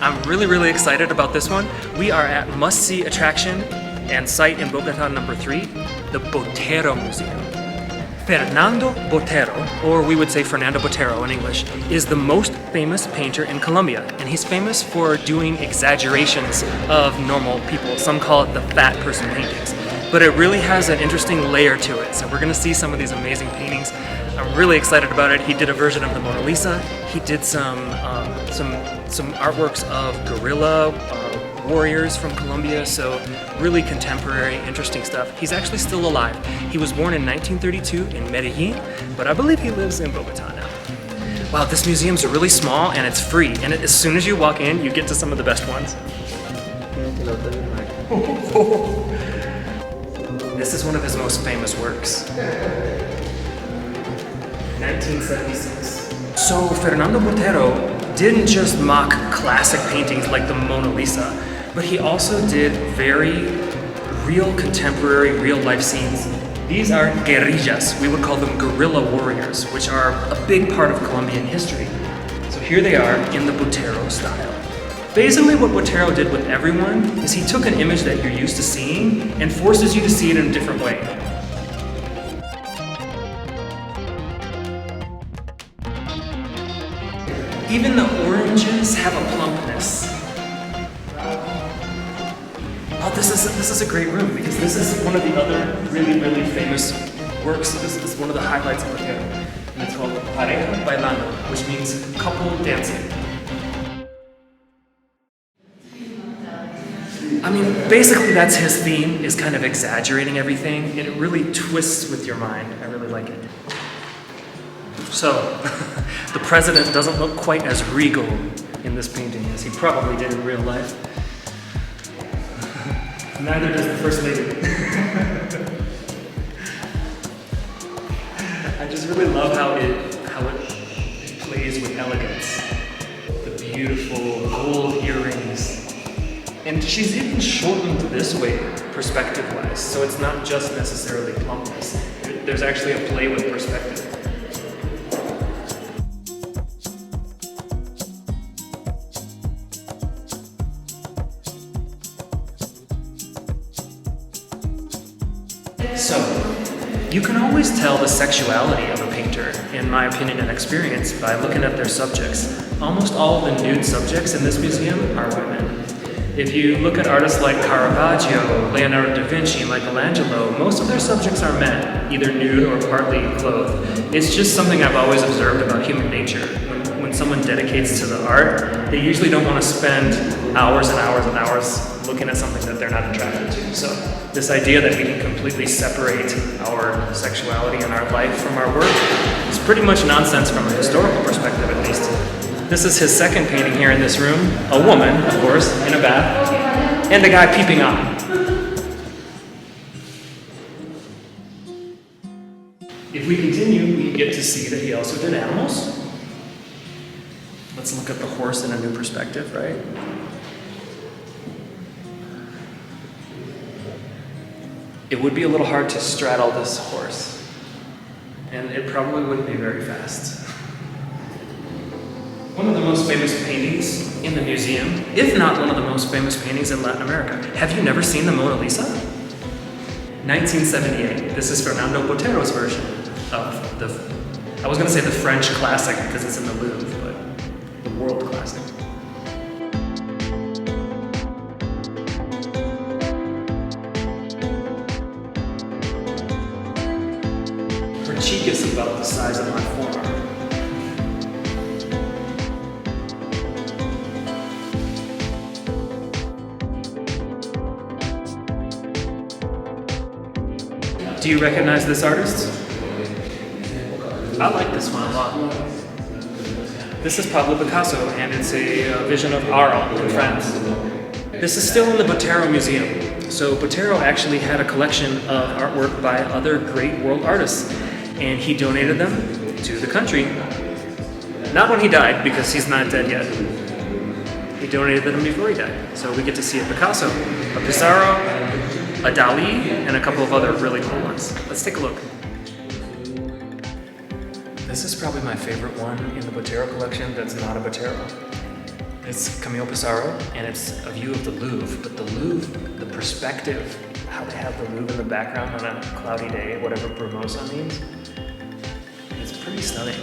I'm really excited about this one. We are at must-see attraction and site in Bogota number 3, the Botero Museum. Fernando Botero, or we would say Fernando Botero in English, is the most famous painter in Colombia, and he's famous for doing exaggerations of normal people. Some call it the fat person paintings, but it really has an interesting layer to it. So we're gonna see some of these amazing paintings. I'm really excited about it. He did a version of the Mona Lisa. He did some artworks of guerrilla warriors from Colombia, so really contemporary, interesting stuff. He's actually still alive. He was born in 1932 in Medellin, but I believe he lives in Bogota now. Wow, this museum's really small and it's free, and as soon as you walk in, you get to some of the best ones. This is one of his most famous works. 1976. So Fernando Botero didn't just mock classic paintings like the Mona Lisa, but he also did very real contemporary, real-life scenes. These are guerrillas. We would call them guerrilla warriors, which are a big part of Colombian history. So here they are in the Botero style. Basically what Botero did with everyone is he took an image that you're used to seeing and forces you to see it in a different way. Even the oranges have a plumpness. Oh, this is a great room because this is one of the other really famous works. This is one of the highlights of Botero, and it's called Pareja Bailando, which means couple dancing. I mean, basically that's his theme, is kind of exaggerating everything, and it really twists with your mind. I really like it. So, the president doesn't look quite as regal in this painting as he probably did in real life. Neither does the First Lady. I just really love how it plays with elegance. The beautiful gold earrings. And she's even shortened this way, perspective-wise, so it's not just necessarily plumpness. There's actually a play with perspective. So, you can always tell the sexuality of a painter, in my opinion and experience, by looking at their subjects. Almost all of the nude subjects in this museum are women. If you look at artists like Caravaggio, Leonardo da Vinci, Michelangelo, most of their subjects are men, either nude or partly clothed. It's just something I've always observed about human nature. When someone dedicates to the art, they usually don't want to spend hours and hours looking at something that they're not attracted to. So this idea that we can completely separate our sexuality and our life from our work is pretty much nonsense from a historical perspective, at least. This is his second painting here in this room. A woman, of course, in a bath, and a guy peeping on. If we continue, we get to see that he also did animals. Let's look at the horse in a new perspective, right? It would be a little hard to straddle this horse, and it probably wouldn't be very fast. One of the most famous paintings in the museum, if not one of the most famous paintings in Latin America. Have you never seen the Mona Lisa? 1978. This is Fernando Botero's version of I was going to say the French classic because it's in the Louvre, but the world classic. Her cheek is about the size of my forearm. Do you recognize this artist? I like this one a lot. This is Pablo Picasso, and it's a vision of Arles in France. This is still in the Botero Museum. So Botero actually had a collection of artwork by other great world artists, and he donated them to the country. Not when he died, because he's not dead yet. He donated them before he died. So we get to see a Picasso, a Pissarro, a Dali, and a couple of other really cool ones. Let's take a look. This is probably my favorite one in the Botero collection that's not a Botero. It's Camille Pissarro, and it's a view of the Louvre. But the Louvre, the perspective, how they have the Louvre in the background on a cloudy day, whatever brumosa means, it's pretty stunning.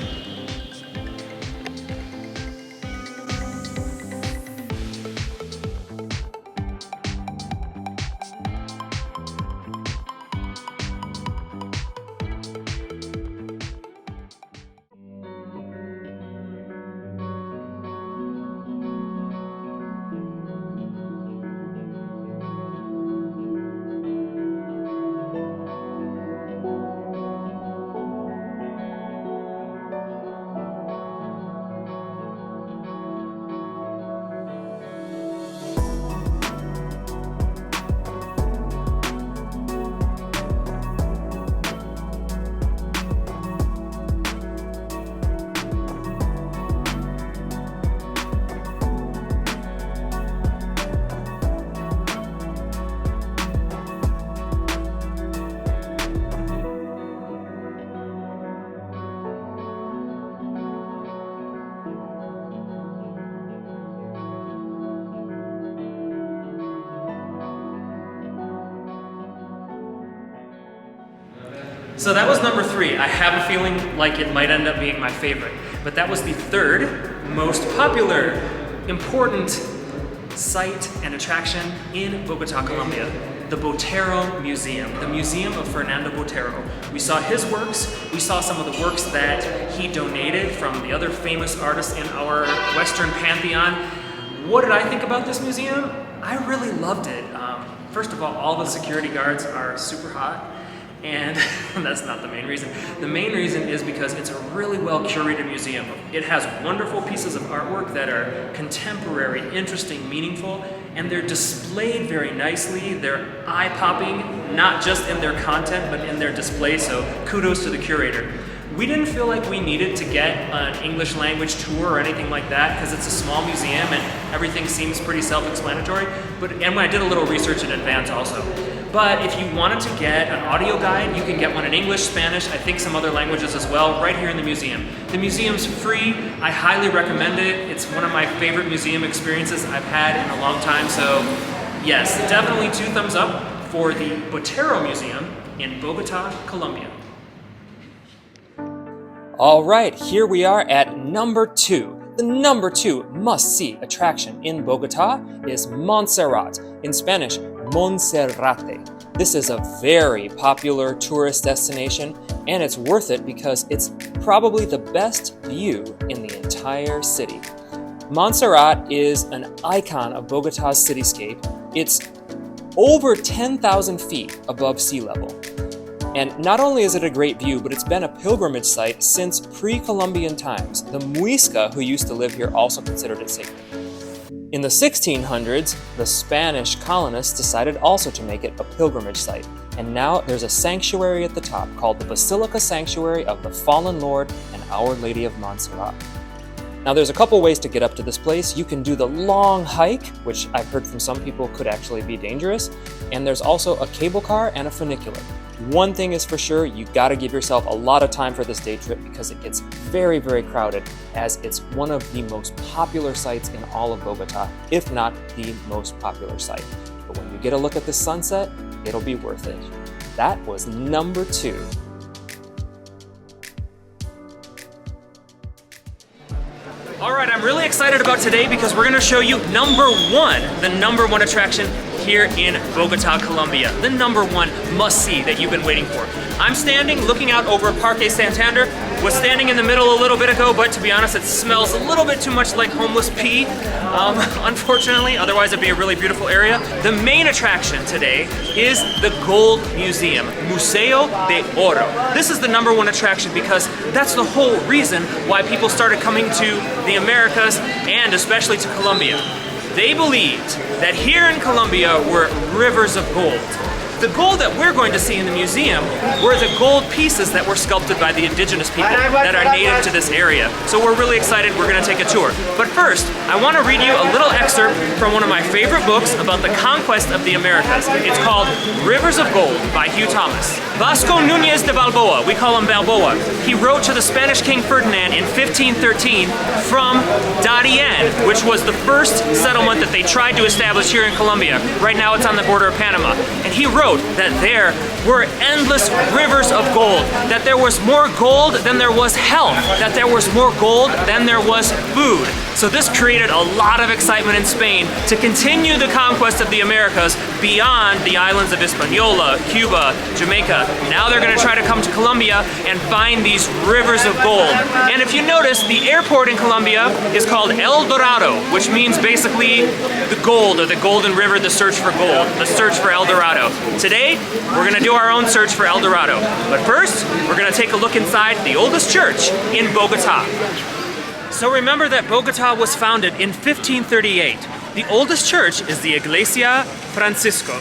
So that was number 3. I have a feeling like it might end up being my favorite, but that was the 3rd most popular, important site and attraction in Bogota, Colombia, the Botero Museum, the Museum of Fernando Botero. We saw his works, we saw some of the works that he donated from the other famous artists in our Western pantheon. What did I think about this museum? I really loved it. First of all the security guards are super hot. And that's not the main reason. The main reason is because it's a really well curated museum. It has wonderful pieces of artwork that are contemporary, interesting, meaningful, and they're displayed very nicely. They're eye-popping, not just in their content, but in their display, so kudos to the curator. We didn't feel like we needed to get an English language tour or anything like that because it's a small museum and everything seems pretty self-explanatory. And I did a little research in advance also. But if you wanted to get an audio guide, you can get one in English, Spanish, I think some other languages as well, right here in the museum. The museum's free. I highly recommend it. It's one of my favorite museum experiences I've had in a long time. So yes, definitely 2 thumbs up for the Botero Museum in Bogota, Colombia. All right, here we are at number 2. The number 2 must-see attraction in Bogota is Montserrat, in Spanish, Monserrate. This is a very popular tourist destination, and it's worth it because it's probably the best view in the entire city. Montserrat is an icon of Bogota's cityscape. It's over 10,000 feet above sea level. And not only is it a great view, but it's been a pilgrimage site since pre-Columbian times. The Muisca, who used to live here, also considered it sacred. In the 1600s, the Spanish colonists decided also to make it a pilgrimage site. And now there's a sanctuary at the top called the Basilica Sanctuary of the Fallen Lord and Our Lady of Montserrat. Now there's a couple ways to get up to this place. You can do the long hike, which I've heard from some people could actually be dangerous. And there's also a cable car and a funicular. One thing is for sure, you gotta give yourself a lot of time for this day trip because it gets very, very crowded as it's one of the most popular sites in all of Bogota, if not the most popular site. But when you get a look at the sunset, it'll be worth it. That was number 2. All right, I'm really excited about today because we're gonna show you number 1, the number 1 attraction here in Bogota, Colombia. The number 1 must-see that you've been waiting for. I'm standing looking out over Parque Santander. Was standing in the middle a little bit ago, but to be honest, it smells a little bit too much like homeless pee, unfortunately. Otherwise, it'd be a really beautiful area. The main attraction today is the Gold Museum, Museo de Oro. This is the number 1 attraction because that's the whole reason why people started coming to the Americas and especially to Colombia. They believed that here in Colombia were rivers of gold. The gold that we're going to see in the museum were the gold pieces that were sculpted by the indigenous people that are native to this area. So we're really excited, we're gonna take a tour. But first, I wanna read you a little excerpt from one of my favorite books about the conquest of the Americas. It's called Rivers of Gold by Hugh Thomas. Vasco Núñez de Balboa, we call him Balboa, he wrote to the Spanish King Ferdinand in 1513 from Darien, which was the first settlement that they tried to establish here in Colombia. Right now it's on the border of Panama. And he wrote that there were endless rivers of gold, that there was more gold than there was health, that there was more gold than there was food. So this created a lot of excitement in Spain to continue the conquest of the Americas beyond the islands of Hispaniola, Cuba, Jamaica. Now they're going to try to come to Colombia and find these rivers of gold. And if you notice, the airport in Colombia is called El Dorado, which means basically the gold, or the golden river, the search for gold, the search for El Dorado. Today, we're going to do our own search for El Dorado. But first, we're going to take a look inside the oldest church in Bogota. So remember that Bogota was founded in 1538. The oldest church is the Iglesia Francisco,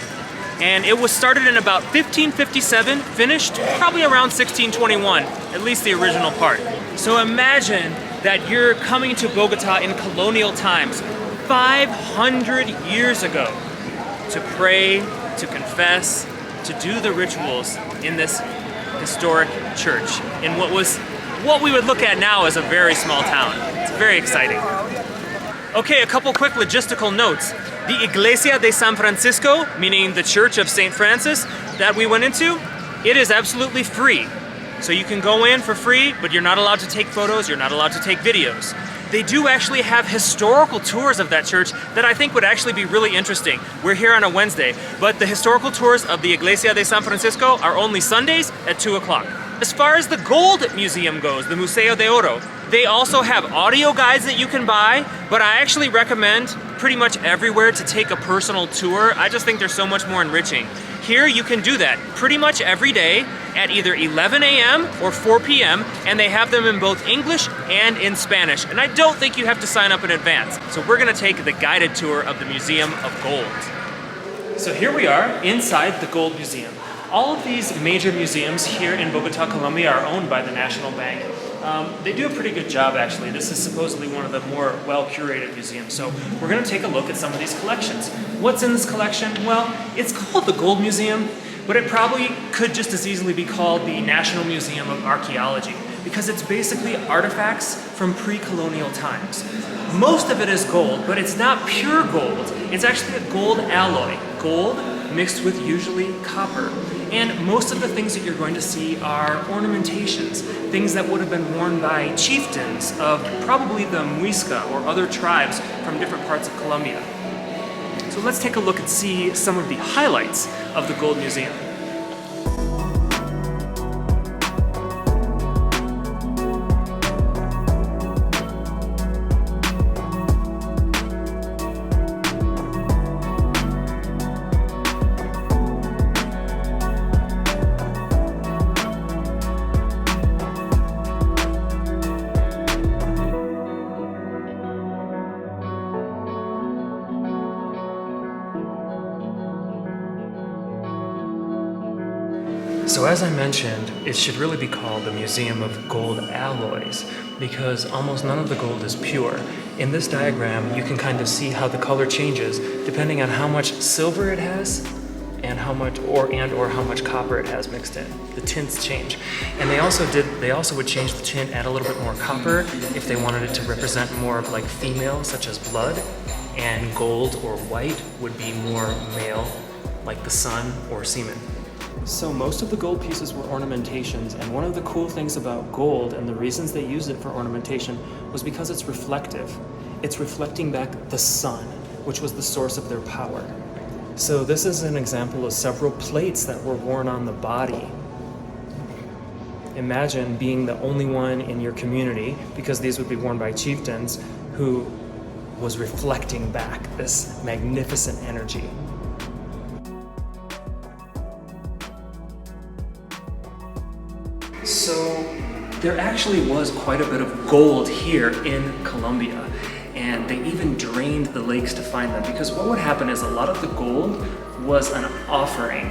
and it was started in about 1557, finished probably around 1621, at least the original part. So imagine that you're coming to Bogota in colonial times, 500 years ago, to pray, to confess, to do the rituals in this historic church, in what we would look at now as a very small town. It's very exciting. Okay, a couple quick logistical notes. The Iglesia de San Francisco, meaning the Church of St. Francis that we went into, it is absolutely free. So you can go in for free, but you're not allowed to take photos, you're not allowed to take videos. They do actually have historical tours of that church that I think would actually be really interesting. We're here on a Wednesday, but the historical tours of the Iglesia de San Francisco are only Sundays at 2 o'clock. As far as the gold museum goes, the Museo de Oro, they also have audio guides that you can buy, but I actually recommend pretty much everywhere to take a personal tour. I just think they're so much more enriching. Here you can do that pretty much every day at either 11 a.m. or 4 p.m. and they have them in both English and in Spanish. And I don't think you have to sign up in advance. So we're gonna take the guided tour of the Museum of Gold. So here we are inside the Gold Museum. All of these major museums here in Bogota, Colombia are owned by the National Bank. They do a pretty good job, actually. This is supposedly one of the more well-curated museums. So we're going to take a look at some of these collections. What's in this collection? Well, it's called the Gold Museum, but it probably could just as easily be called the National Museum of Archaeology, because it's basically artifacts from pre-colonial times. Most of it is gold, but it's not pure gold. It's actually a gold alloy. Gold mixed with usually copper. And most of the things that you're going to see are ornamentations, things that would have been worn by chieftains of probably the Muisca or other tribes from different parts of Colombia. So let's take a look and see some of the highlights of the Gold Museum. So as I mentioned, it should really be called the Museum of Gold Alloys because almost none of the gold is pure. In this diagram, you can kind of see how the color changes depending on how much silver it has and how much how much copper it has mixed in. The tints change. And they also would change the tint, add a little bit more copper if they wanted it to represent more of like female, such as blood, and gold or white would be more male, like the sun or semen. So most of the gold pieces were ornamentations, and one of the cool things about gold and the reasons they used it for ornamentation was because it's reflective. It's reflecting back the sun, which was the source of their power. So this is an example of several plates that were worn on the body. Imagine being the only one in your community, because these would be worn by chieftains, who was reflecting back this magnificent energy. So there actually was quite a bit of gold here in Colombia, and they even drained the lakes to find them, because what would happen is a lot of the gold was an offering.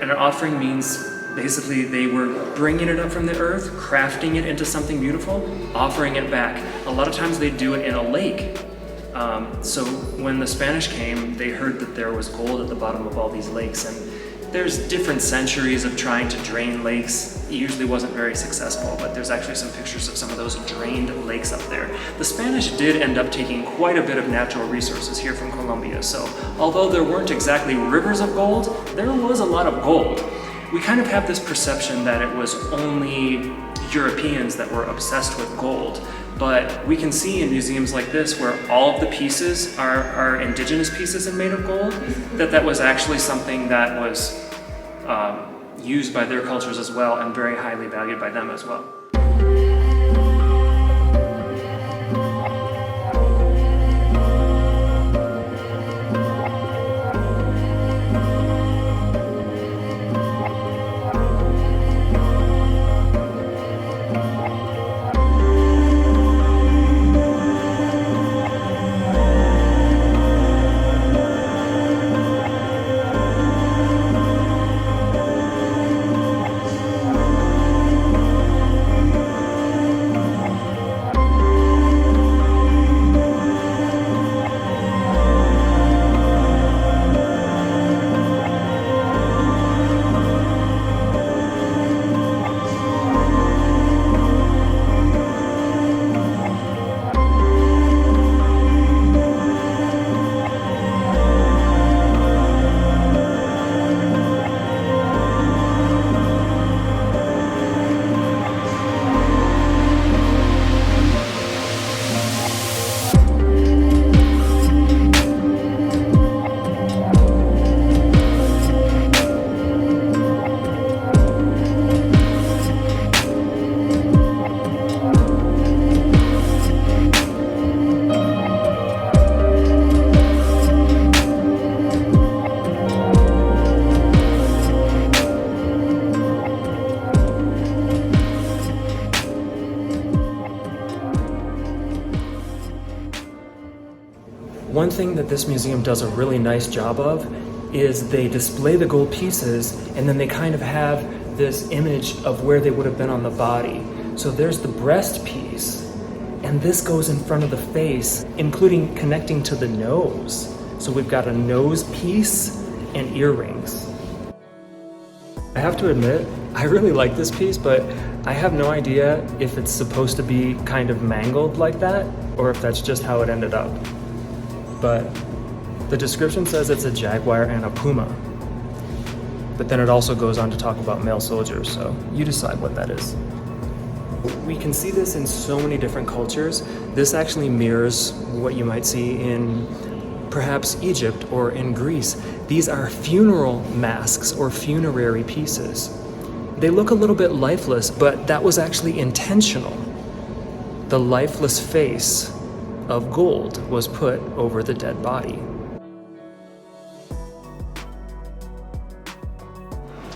And an offering means basically they were bringing it up from the earth, crafting it into something beautiful, offering it back. A lot of times they do it in a lake. So when the Spanish came, they heard that there was gold at the bottom of all these lakes, and There's different centuries of trying to drain lakes. It usually wasn't very successful, but there's actually some pictures of some of those drained lakes up there. The Spanish did end up taking quite a bit of natural resources here from Colombia, so although there weren't exactly rivers of gold, there was a lot of gold. We kind of have this perception that it was only Europeans that were obsessed with gold, but we can see in museums like this where all of the pieces are indigenous pieces and made of gold, that was actually something that was used by their cultures as well and very highly valued by them as well. One thing that this museum does a really nice job of is they display the gold pieces and then they kind of have this image of where they would have been on the body. So there's the breast piece, and this goes in front of the face, including connecting to the nose. So we've got a nose piece and earrings. I have to admit, I really like this piece, but I have no idea if it's supposed to be kind of mangled like that, or if that's just how it ended up. But the description says it's a jaguar and a puma. But then it also goes on to talk about male soldiers, so you decide what that is. We can see this in so many different cultures. This actually mirrors what you might see in perhaps Egypt or in Greece. These are funeral masks or funerary pieces. They look a little bit lifeless, but that was actually intentional. The lifeless face of gold was put over the dead body.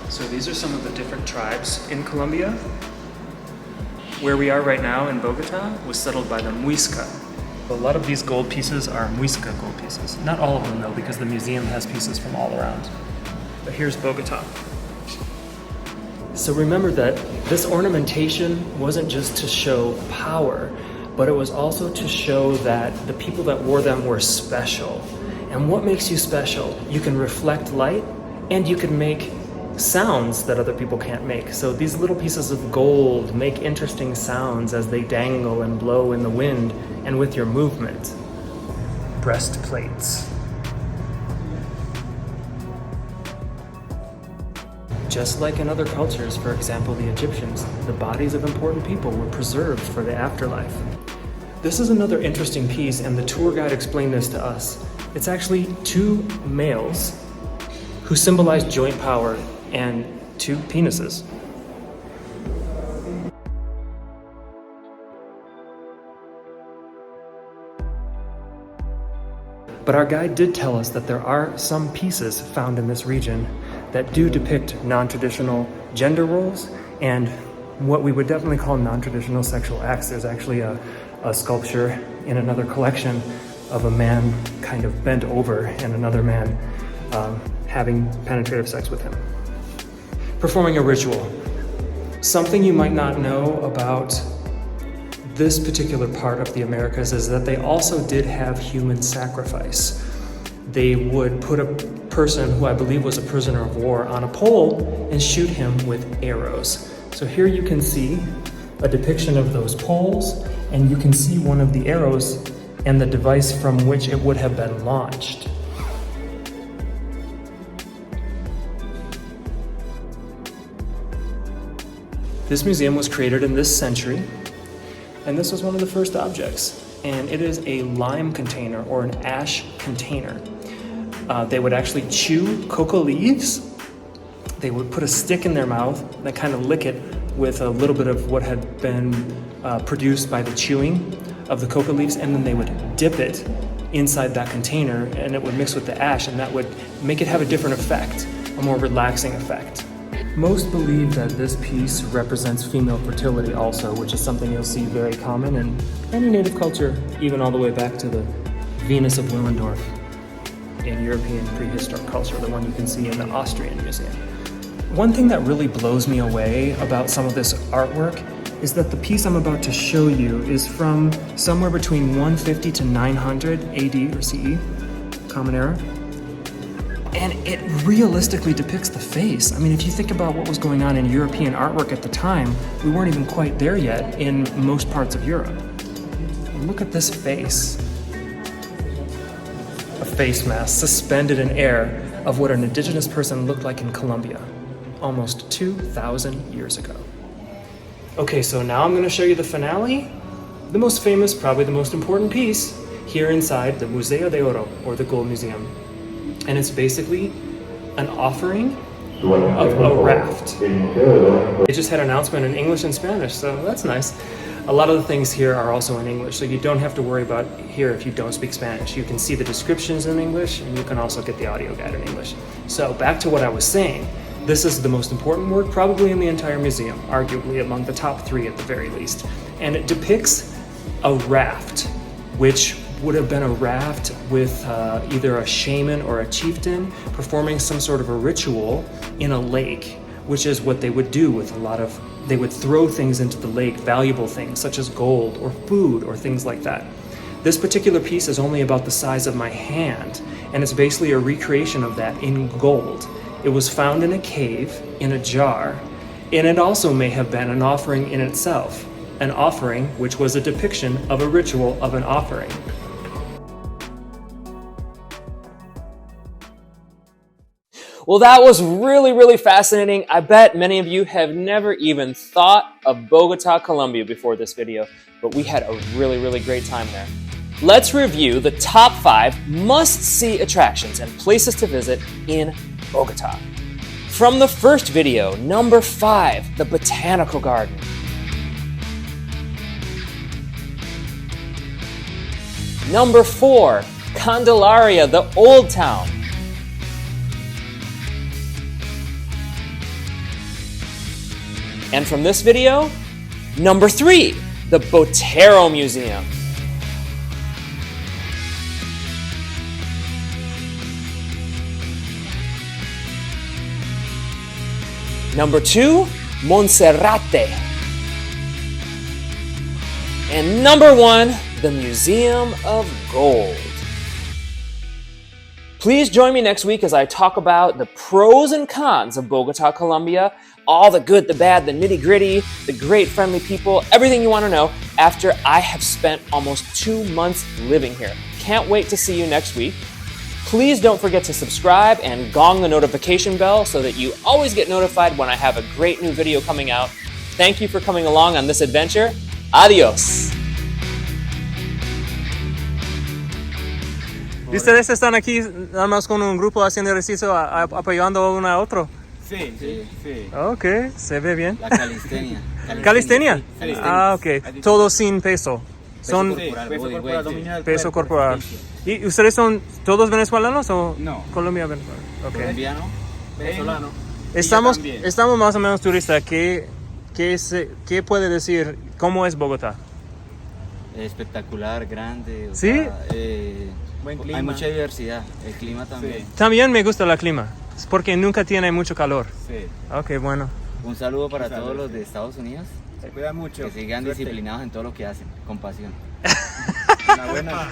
So these are some of the different tribes in Colombia. Where we are right now in Bogota was settled by the Muisca. A lot of these gold pieces are Muisca gold pieces. Not all of them though, because the museum has pieces from all around. But here's Bogota. So remember that this ornamentation wasn't just to show power, but it was also to show that the people that wore them were special. And what makes you special? You can reflect light and you can make sounds that other people can't make. So these little pieces of gold make interesting sounds as they dangle and blow in the wind and with your movement. Breastplates. Just like in other cultures, for example the Egyptians, the bodies of important people were preserved for the afterlife. This is another interesting piece, and the tour guide explained this to us. It's actually two males who symbolize joint power and two penises. But our guide did tell us that there are some pieces found in this region that do depict non-traditional gender roles and what we would definitely call non-traditional sexual acts. There's actually a sculpture in another collection of a man kind of bent over and another man having penetrative sex with him. Performing a ritual. Something you might not know about this particular part of the Americas is that they also did have human sacrifice. they would put a person who I believe was a prisoner of war on a pole and shoot him with arrows. So here you can see a depiction of those poles, and you can see one of the arrows and the device from which it would have been launched. This museum was created in this century, and this was one of the first objects. And it is a lime container or an ash container. They would actually chew cocoa leaves. They would put a stick in their mouth and then kind of lick it with a little bit of what had been produced by the chewing of the cocoa leaves, and then they would dip it inside that container, and it would mix with the ash, and that would make it have a different effect, a more relaxing effect. Most believe that this piece represents female fertility also, which is something you'll see very common in any native culture, even all the way back to the Venus of Willendorf in European prehistoric culture, the one you can see in the Austrian museum. One thing that really blows me away about some of this artwork is that the piece I'm about to show you is from somewhere between 150 to 900 AD or CE, Common Era. And it realistically depicts the face. I mean, if you think about what was going on in European artwork at the time, we weren't even quite there yet in most parts of Europe. Look at this face. A face mask suspended in air of what an indigenous person looked like in Colombia almost 2,000 years ago. Okay, so now I'm gonna show you the finale, the most famous, probably the most important piece here inside the Museo de Oro, or the Gold Museum. And it's basically an offering of a raft. They just had an announcement in English and Spanish, so that's nice. A lot of the things here are also in English, so you don't have to worry about here if you don't speak Spanish. You can see the descriptions in English, and you can also get the audio guide in English. So back to what I was saying. This is the most important work probably in the entire museum, arguably among the top 3 at the very least. And it depicts a raft, which would have been a raft with either a shaman or a chieftain performing some sort of a ritual in a lake, which is what they would do with they would throw things into the lake, valuable things such as gold or food or things like that. This particular piece is only about the size of my hand, and it's basically a recreation of that in gold. It was found in a cave, in a jar, and it also may have been an offering in itself, an offering which was a depiction of a ritual of an offering. Well, that was really fascinating. I bet many of you have never even thought of Bogota, Colombia before this video, but we had a really great time there. Let's review the top 5 must-see attractions and places to visit in Bogota. From the first video, number 5, the Botanical Garden. Number 4, Candelaria, the Old Town. And from this video, number 3, the Botero Museum. Number 2, Monserrate. And number 1, the Museum of Gold. Please join me next week as I talk about the pros and cons of Bogota, Colombia, all the good, the bad, the nitty-gritty, the great friendly people, everything you want to know after I have spent almost 2 months living here. Can't wait to see you next week. Please don't forget to subscribe and gong the notification bell so that you always get notified when I have a great new video coming out. Thank you for coming along on this adventure. Adios. ¿Y ustedes están aquí nada más con un grupo haciendo ejercicio apoyando uno a otro? Sí. Ok, se ve bien. La calistenia. ¿Calistenia? Sí. Ah, ok. Todo sin peso. Son Peso corporal, dominio del peso cuerpo, corporal. ejercicio. ¿Y ustedes son todos venezolanos o No. Colombia, Venezuela? Okay. Colombiano, venezolano. Estamos más o menos turistas. ¿Qué puede decir? ¿Cómo es Bogotá? Espectacular, grande. ¿Sí? Buen clima. Hay mucha diversidad. El clima también. Sí. También me gusta el clima. Es porque nunca tiene mucho calor. Sí. Ok, bueno. Un saludo para todos los de Estados Unidos. Se cuida mucho. Que sigan disciplinados en todo lo que hacen, con pasión. Una buena.